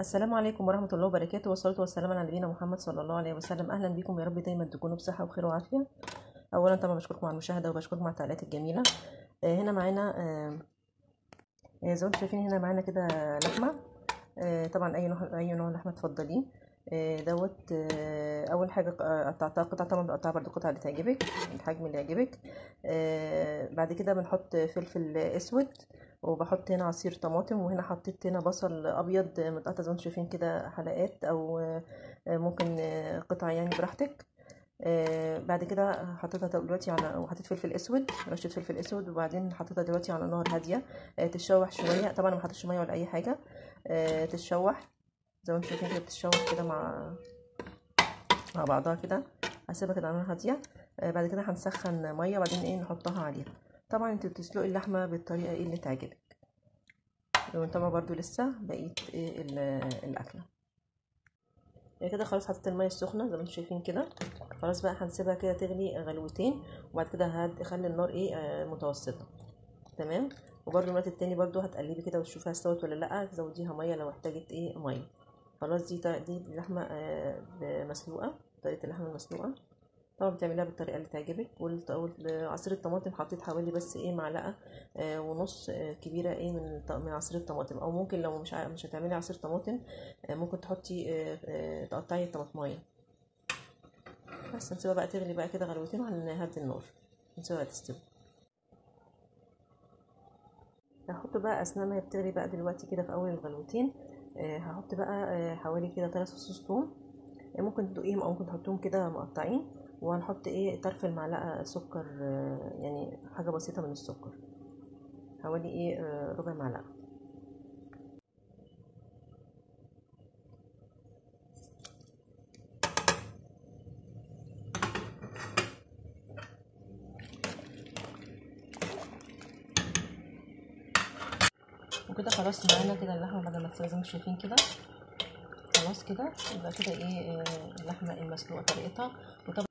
السلام عليكم ورحمة الله وبركاته، والصلاة والسلام على نبينا محمد صلى الله عليه وسلم. أهلا بكم، يا رب دايما تكونوا بصحة وخير وعافية. أولا طبعا بشكركم على المشاهدة وبشكركم على التعليقات الجميلة. هنا معانا زي ما انتم شايفين هنا معانا كده لحمة. طبعا أي نوع لحمة تفضليه. دوت أول حاجة قطعتها قطع، طبعا بقطعها برضو قطع اللي تعجبك، الحجم اللي يعجبك. بعد كده بنحط فلفل أسود، وبحط هنا عصير طماطم، وهنا حطيت هنا بصل ابيض متقطع زي ما انتم شايفين كده حلقات، او ممكن قطع يعني براحتك. بعد كده حطيتها دلوقتي على، وحطيت فلفل اسود، رشه فلفل اسود، وبعدين حطيتها دلوقتي على نار هاديه تتشوح شويه. طبعا ما حطيتش ميه ولا اي حاجه، تتشوح زي ما انتم شايفين كده، بتتشوح كده مع بعضها كده. هسيبها كده على نار هاديه. بعد كده هنسخن ميه، وبعدين نحطها عليها. طبعا انت بتسلقي اللحمه بالطريقه اللي تعجبك. وطبعا برضو لسه بقيه الاكله. كده خلاص حطيت الميه السخنه زي ما انتم شايفين كده. خلاص بقى هنسيبها كده تغلي غلوتين، وبعد كده هخلي النار متوسطه. تمام. وبرده الوقت التاني برضو هتقلبي كده وتشوفيها استوت ولا لا، تزوديها ميه لو احتاجت ميه. خلاص دي اللحمه مسلوقه، طريقه اللحمه المسلوقه. طبعا بتعمليها بالطريقه اللي تعجبك. وعصير الطماطم حطيت حوالي بس معلقه ونص كبيره من عصير الطماطم. او ممكن لو مش هتعملي عصير طماطم، ممكن تحطي تقطعي الطماطمايه. بس نسيبها بقى تغلي بقى كده غلوتين، وهنهدي النار نسيبها تستوي. هحط بقى اثناء ما هي بتغلي بقى دلوقتي كده في اول الغلوتين، هحط بقى حوالي كده 3 فصوص ثوم. ممكن تدوقيهم او ممكن تحطهم كده مقطعين. وهنحط طرف المعلقه سكر، يعني حاجه بسيطه من السكر، حوالي ربع معلقه. وكده خلاص معانا كده اللحمه بعد ما تستوي زي ما انتم شايفين كده. خلاص كده يبقى كده اللحمه المسلوقه طريقتها. وطبعا